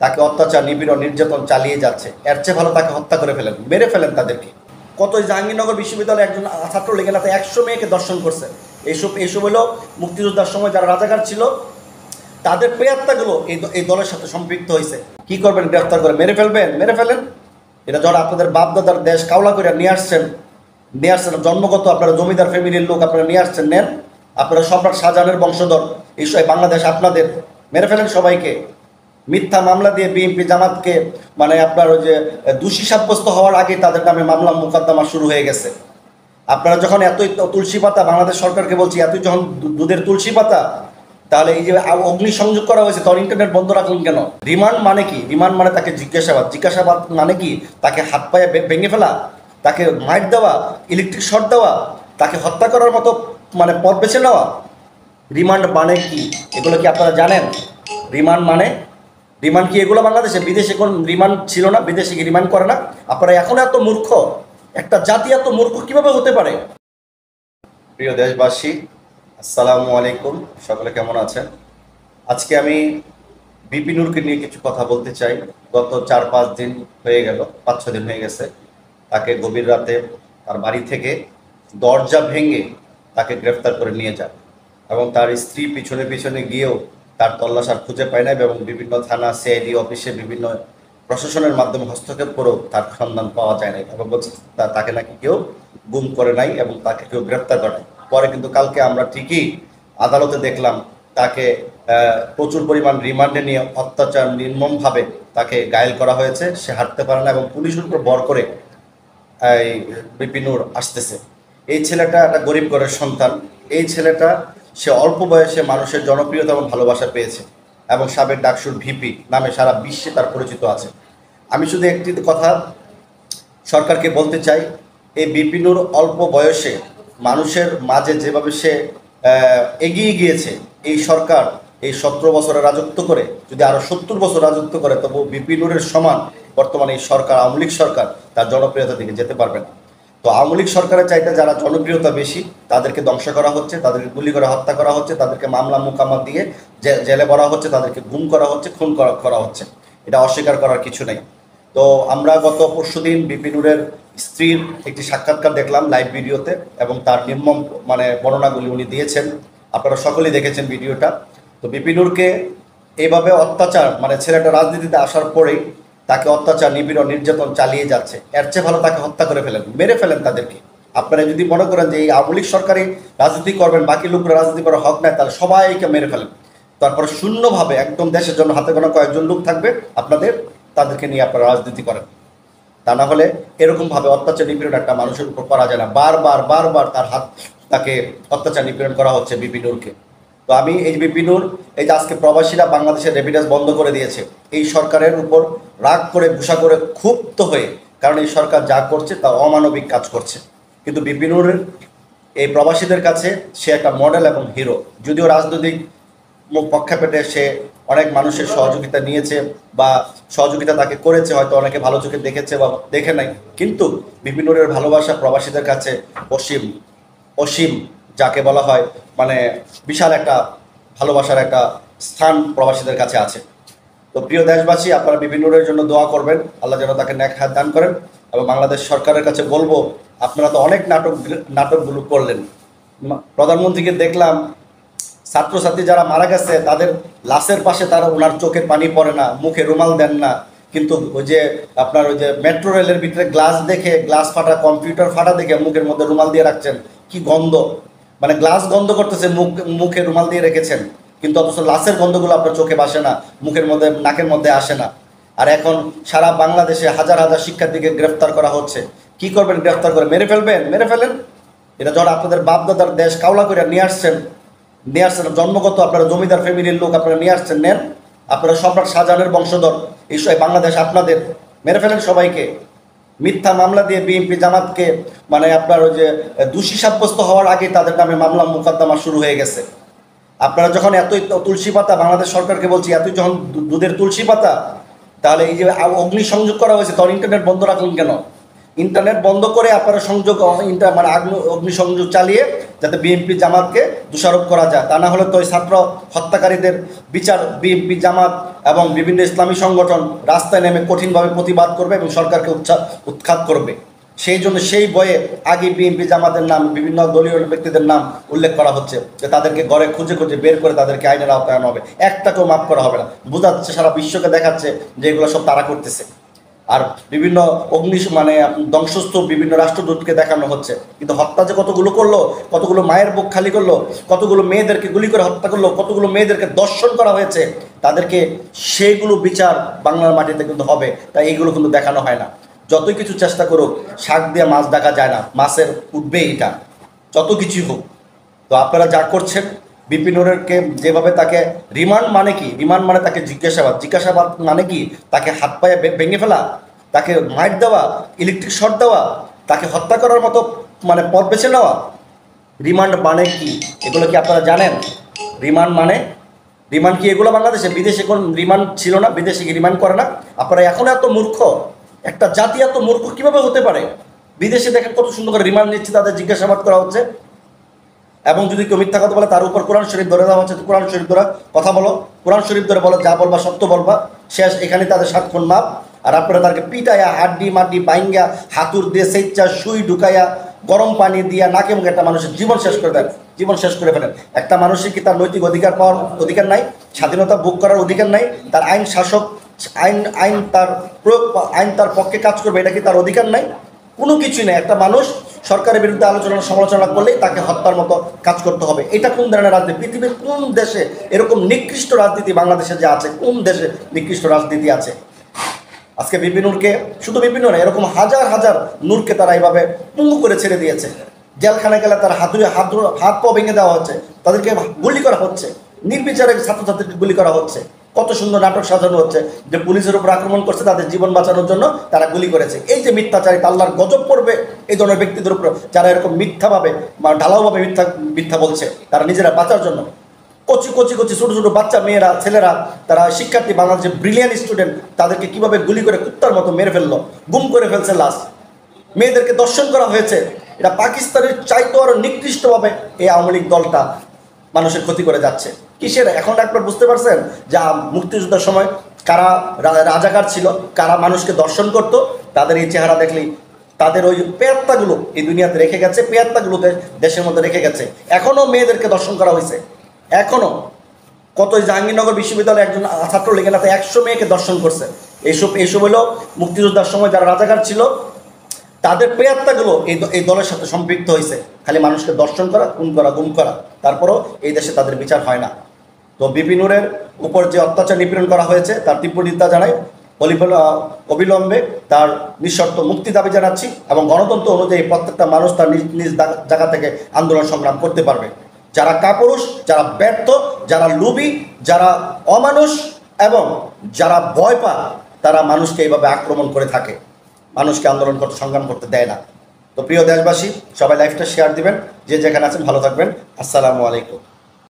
তাকে অত্যাচার নিপীড়ন নির্যাতন চালিয়ে যাচ্ছে, এর চেয়ে ভালো তাকে হত্যা করে ফেলেন, মেরে ফেলেন তাদেরকে। কত জাহাঙ্গীরনগর বিশ্ববিদ্যালয়ে একজন ছাত্রলীগের নেতা 100 মেয়েকে দর্শন করছে। এইসব হলো মুক্তিযোদ্ধার সময় যারা রাজাকার ছিল তাদের প্রেয়াত্মাগুলো এই দলের সাথে সম্পৃক্ত হয়েছে। কি করবেন? গ্রেফতার করে মেরে ফেলবেন, মেরে ফেলেন। এটা যখন আপনাদের বাপদাদার দেশ কাওলা করে নিয়ে আসছেন জন্মগত আপনারা জমিদার ফ্যামিলির লোক, আপনারা নিয়ে আসছেন, নেন। আপনারা সম্রাট শাহজাহানের বংশধর, এই বাংলাদেশ আপনাদের, মেরে ফেলেন সবাইকে। মিথ্যা মামলা দিয়ে বিএনপি জামাতকে আপনার ওই যে দোষী সাব্যস্ত হওয়ার আগে তাদের নামে মামলা মোকদ্দমা শুরু হয়ে গেছে। আপনারা যখন এতই তুলসী পাতা, বাংলাদেশ সরকারকে বলছি, এতই যখন দুধের তুলসী পাতা, তাহলে এই যে অগ্নিসংযোগ করা হয়েছে তখন ইন্টারনেট বন্ধ রাখলেন কেন? রিমান্ড মানে কি? রিমান্ড মানে তাকে জিজ্ঞাসাবাদ মানে কি? তাকে হাত পায়ে ভেঙে ফেলা, তাকে মাইট দেওয়া, ইলেকট্রিক শর্ট দেওয়া, তাকে হত্যা করার মতো পথ বেছে নেওয়া। রিমান্ড মানে কি? এগুলো কি আপনারা জানেন? রিমান্ড কি এগুলো বাংলাদেশে? বিদেশে কোন রিমান্ড ছিল না? বিদেশে কি রিমান্ড করে না? আপনারা এখন এত মূর্খ, একটা জাতি এত মূর্খ কিভাবে হতে পারে? প্রিয় দেশবাসী, আসসালামু আলাইকুম। সকলে কেমন আছেন? আজকে আমি বিপি নূরকে নিয়ে কিছু কথা বলতে চাই। গত 4-5 দিন হয়ে গেল, 5-6 দিন হয়ে গেছে, তাকে গভীর রাতে তার বাড়ি থেকে দরজা ভেঙে তাকে গ্রেফতার করে নিয়ে যায় এবং তার স্ত্রী পিছনে পিছনে গিয়েও তার তল্লাশ আর খুঁজে পায় না এবং বিভিন্ন থানা, সিআইডি অফিসে বিভিন্ন প্রশাসনের মাধ্যমে হস্তক্ষেপ করেও তার সন্ধান পাওয়া যায় নাই এবং বলছে তাকে নাকি কেউ গুম করে নাই এবং তাকে কেউ গ্রেফতার করে নাই। পরে কিন্তু কালকে আমরা ঠিকই আদালতে দেখলাম তাকে প্রচুর পরিমাণ রিমান্ডে নিয়ে অত্যাচার নির্মমভাবে তাকে ঘায়েল করা হয়েছে। সে হাঁটতে পারে না এবং পুলিশের উপর ভর করে এই বিপি নূর আসতেছে। এই ছেলেটা একটা গরিব ঘরের সন্তান। এই ছেলেটা সে অল্প বয়সে মানুষের জনপ্রিয়তা এবং ভালোবাসা পেয়েছে এবং সাবেক ডাকসুর ভিপি নামে সারা বিশ্বে তার পরিচিত আছে। আমি শুধু একটি কথা সরকারকে বলতে চাই, এই বিপি নূর অল্প বয়সে মানুষের মাঝে যেভাবে সে এগিয়ে গিয়েছে, এই সরকার এই 17 বছরের রাজত্ব করে যদি আরও 70 বছর রাজত্ব করে তবু বিপি নূরের সমান বর্তমানে এই সরকার, আওয়ামী লীগ সরকার, তার জনপ্রিয়তা দিকে যেতে পারবে না। তো আওয়ামী লীগ সরকারের চাইতে যারা জনপ্রিয়তা বেশি তাদেরকে ধ্বংস করা হচ্ছে, তাদেরকে গুলি করে হত্যা করা হচ্ছে, তাদেরকে মামলা মোকামা দিয়ে জেলে ভরা হচ্ছে, তাদেরকে গুম করা হচ্ছে, খুন করা হচ্ছে। এটা অস্বীকার করার কিছু নেই। তো আমরা গত পরশুদিন বিপি নূরের স্ত্রীর একটি সাক্ষাৎকার দেখলাম লাইভ ভিডিওতে এবং তার নির্মম বর্ণনাগুলি উনি দিয়েছেন। আপনারা সকলেই দেখেছেন ভিডিওটা। তো বিপি নূরকে এইভাবে অত্যাচার, ছেলেটা রাজনীতিতে আসার পরেই তাকে অত্যাচার নিপীড়ন নির্যাতন চালিয়ে যাচ্ছে, এর চেয়ে ভালো তাকে হত্যা করে ফেলেন, মেরে ফেলেন তাদেরকে। আপনারা যদি মনে করেন যে এই আওয়ামী লীগ সরকারি রাজনীতি করবেন, বাকি লোকরা রাজনীতি করার হক নাই, তাহলে সবাইকে মেরে ফেলেন। তারপরে শূন্যভাবে একদম দেশের জন্য হাতে গোনা কয়েকজন লোক থাকবে আপনাদের, তাদেরকে নিয়ে আপনারা রাজনীতি করেন। তা না হলে এরকমভাবে অত্যাচার নিপীড়ন একটা মানুষের উপর করা যায় না। বারবার তাকে অত্যাচার নিপীড়ন করা হচ্ছে বিপি নূরকে। তো আমি এই বিপি নূর, এই যে আজকে প্রবাসীরা বাংলাদেশের রেমিটেন্স বন্ধ করে দিয়েছে, এই সরকারের উপর রাগ করে গুসা করে ক্ষুব্ধ হয়ে, কারণ এই সরকার যা করছে তা অমানবিক কাজ করছে। কিন্তু বিপি নূরের এই প্রবাসীদের কাছে সে একটা মডেল এবং হিরো। যদিও রাজনৈতিক পক্ষাপেটে সে অনেক মানুষের সহযোগিতা নিয়েছে বা সহযোগিতা তাকে করেছে, হয়তো অনেকে ভালো চোখে দেখেছে বা দেখে নাই, কিন্তু বিপি নূরের ভালোবাসা প্রবাসীদের কাছে অসীম, যাকে বলা হয় বিশাল একটা ভালোবাসার একটা স্থান প্রবাসীদের কাছে আছে। তো প্রিয় দেশবাসী, আপনারা বিপি নূরের জন্য দোয়া করবেন, আল্লাহ যেন তাকে নেক হায়াত দান করেন। এবং বাংলাদেশ সরকারের কাছে বলবো, আপনারা তো অনেক নাটকগুলো করলেন। প্রধানমন্ত্রীকে দেখলাম ছাত্রছাত্রী যারা মারা গেছে তাদের লাশের পাশে তারা ওনার চোখের পানি পড়ে না, মুখে রুমাল দেন না, কিন্তু ওই যে মেট্রো রেলের ভিতরে গ্লাস ফাটা, কম্পিউটার ফাটা দেখে মুখের মধ্যে রুমাল দিয়ে রাখছেন। কি গন্ধ! গ্লাস গন্ধ করতেছে, মুখে রুমাল দিয়ে রেখেছেন, কিন্তু অথচ লাশের গন্ধগুলো আপনার চোখে ভাসে না, মুখের মধ্যে, নাকের মধ্যে আসে না। আর এখন সারা বাংলাদেশে হাজার হাজার শিক্ষার্থীকে গ্রেফতার করা হচ্ছে। কি করবেন? গ্রেফতার করে মেরে ফেলবেন, মেরে ফেলেন। এটা যখন আপনাদের বাপদাদার দেশ কাওলা করে নিয়ে আসছেন জন্মগত আপনারা জমিদার ফ্যামিলির লোক, আপনারা নিয়ে আসছেন, নেন। আপনারা সম্রাট শাহজাহানের বংশধর, এই বাংলাদেশ আপনাদের, মেরে ফেলেন সবাইকে। মিথ্যা মামলা দিয়ে বিএনপি জামাতকে আপনার ওই যে দোষী সাব্যস্ত হওয়ার আগে তাদের নামে মামলা মোকদ্দমা শুরু হয়ে গেছে। আপনারা যখন এতই তুলসী পাতা, বাংলাদেশ সরকারকে বলছি, এতই যখন দুধের তুলসী পাতা, তাহলে এই যে অগ্নিসংযোগ করা হয়েছে তখন ইন্টারনেট বন্ধ রাখলেন কেন? ইন্টারনেট বন্ধ করে আপনারা অগ্নিসংযোগ চালিয়ে যাতে বিএনপি জামাতকে দোষারোপ করা যায়। তা না হলে তো ওই ছাত্র হত্যাকারীদের বিচার বিএনপি জামাত এবং বিভিন্ন ইসলামী সংগঠন রাস্তায় নেমে কঠিনভাবে প্রতিবাদ করবে এবং সরকারকে উৎখাত করবে। সেই জন্য সেই বয়ে আগে বিএনপি জামাতের নাম, বিভিন্ন দলীয় ব্যক্তিদের নাম উল্লেখ করা হচ্ছে যে তাদেরকে ঘরে খুঁজে খুঁজে বের করে তাদেরকে আইনের আওতায় আনা হবে, একটাকেও মাফ করা হবে না। বোঝাচ্ছে, সারা বিশ্বকে দেখাচ্ছে যে এগুলো সব তারা করতেছে। আর বিভিন্ন ধ্বংসস্তূপ বিভিন্ন রাষ্ট্রদূতকে দেখানো হচ্ছে, কিন্তু হত্যা যে কতগুলো করলো, কতগুলো মায়ের বুক খালি করলো, কতগুলো মেয়েদেরকে গুলি করে হত্যা করলো, কতগুলো মেয়েদেরকে দর্শন করা হয়েছে, তাদেরকে সেইগুলো বিচার বাংলার মাটিতে কিন্তু হবে। তাই এইগুলো কিন্তু দেখানো হয় না। যতই কিছু চেষ্টা করুক, শাক দিয়ে মাছ দেখা যায় না, মাছের উঠবে এটা, যত কিছুই হোক। তো আপনারা যা করছেন, বিপিনুরকে যেভাবে তাকে রিমান্ড মানে কি? রিমান্ড মানে তাকে জিজ্ঞাসাবাদ মানে কি? তাকে হাত পায়ে ভেঙে ফেলা, তাকে মাইট দেওয়া, ইলেকট্রিক শর্ট দেওয়া, তাকে হত্যা করার মতো পথ বেছে নেওয়া। রিমান্ড মানে কি এগুলো কি আপনারা জানেন? রিমান্ড কি এগুলো বাংলাদেশে? বিদেশে কোন রিমান্ড ছিল না? বিদেশে কি রিমান্ড করে না? আপনারা এখন এত মূর্খ, একটা জাতি এত মূর্খ কিভাবে হতে পারে? বিদেশে দেখেন কত সুন্দর করে রিমান্ড নিচ্ছে, তাদের জিজ্ঞাসাবাদ করা হচ্ছে, এবং যদি কেউ মিথ্যা কথা বলে তার উপর কোরআন শরীফ ধরে দেওয়া হচ্ছে। কোরআন শরীফ ধরে কথা বলো, কোরআন শরীফ ধরে বলো, যা বলবা সত্য বলবা, শেষ। এখানে তাদের 7 খুন মাপ। আর আপনারা তাদেরকে পিটাইয়া, হাড্ডি মাড্ডি বাইঙ্গা, হাতুর দিয়ে সেচ্চা সুই ঢুকাইয়া, গরম পানি দিয়া নাকে মুখে একটা মানুষের জীবন শেষ করে দেন, জীবন শেষ করে ফেলেন। একটা মানুষের কি তার নৈতিক অধিকার পাওয়ার অধিকার নাই? স্বাধীনতা ভোগ করার অধিকার নাই? তার আইন শাসক, আইন তার প্রয়োগ, আইন তার পক্ষে কাজ করবে, এটা কি তার অধিকার নাই? কোনো কিছুই নেই। একটা মানুষ সরকারের বিরুদ্ধে সমালোচনা করলেই তাকে হত্যার মতো কাজ করতে হবে। এটা কোন ধরনের রাজনীতি? পৃথিবীর কোন দেশে এরকম নিকৃষ্ট রাজনীতি বাংলাদেশে যে আছে, কোন দেশে নিকৃষ্ট রাজনীতি আছে? আজকে বিপিনুরকে, শুধু বিপিনুর, এরকম হাজার হাজার নূরকে তারা এইভাবে পঙ্গু করে ছেড়ে দিয়েছে। জেলখানায় গেলে তার হাত পা ভেঙে দেওয়া হচ্ছে, তাদেরকে গুলি করা হচ্ছে, নির্বিচারে ছাত্রছাত্রীকে গুলি করা হচ্ছে। কত সুন্দর নাটক সাজানো হচ্ছে যে পুলিশের উপর আক্রমণ করছে, তাদের জীবন বাঁচানোর জন্য তারা গুলি করেছে। এই যে মিথ্যাচারী, আল্লাহর গজব পড়বে এই ধরনের ব্যক্তিদের উপর, যারা এরকম মিথ্যাভাবে ঢালাওভাবে মিথ্যা বলছে, তারা নিজেরা বাঁচার জন্য। কচি ছোটো ছোটো বাচ্চা মেয়েরা, ছেলেরা, তারা শিক্ষার্থী, বাংলাদেশের ব্রিলিয়ান্ট স্টুডেন্ট, তাদেরকে কিভাবে গুলি করে কুত্তার মতো মেরে ফেললো, গুম করে ফেলছে লাশ। মেয়েদেরকে দর্শন করা হয়েছে। এটা পাকিস্তানের চাইতো আরও নিকৃষ্টভাবে এই আওয়ামী লীগ দলটা মানুষের ক্ষতি করে যাচ্ছে। কিসের? এখন একবার বুঝতে পারছেন যে মুক্তিযুদ্ধের সময় কারা রাজাকার ছিল, কারা মানুষকে দর্শন করত? তাদের এই চেহারা দেখলেই, তাদের ওই পেয়াত্তাগুলো এই দুনিয়াতে রেখে গেছে, পেয়াত্তাগুলো দেশের মধ্যে রেখে গেছে। এখনও মেয়েদেরকে দর্শন করা হয়েছে, এখনও। কত জাহাঙ্গীরনগর বিশ্ববিদ্যালয়ে একজন ছাত্র লেগে নাতে 100 মেয়েকে দর্শন করছে। এইসব হলো মুক্তিযোদ্ধার সময় যারা রাজাকার ছিল, তাদের প্রেয়াত্মাগুলো এই দলের সাথে সম্পৃক্ত হয়েছে। খালি মানুষকে দর্শন করা, খুন করা, গুম করা, তারপরও এই দেশে তাদের বিচার হয় না। তো বিপিনুরের উপর যে অত্যাচার নিপীড়ন করা হয়েছে তার তীব্র নিন্দা জানাই। অবিলম্বে তার নিঃশর্ত মুক্তি দাবি জানাচ্ছি, এবং গণতন্ত্র অনুযায়ী প্রত্যেকটা মানুষ তার নিজ নিজ জায়গা থেকে আন্দোলন সংগ্রাম করতে পারবে। যারা কাপুরুষ, যারা ব্যর্থ, যারা লোভী, যারা অমানুষ এবং যারা ভয় পায়, তারা মানুষকে এইভাবে আক্রমণ করে থাকে, মানুষকে আন্দোলন করতে, সংগ্রাম করতে দেয় না। তো প্রিয় দেশবাসী, সবাই লাইভটা শেয়ার দিবেন, যে যেখানে আছেন ভালো থাকবেন। আসসালামু আলাইকুম।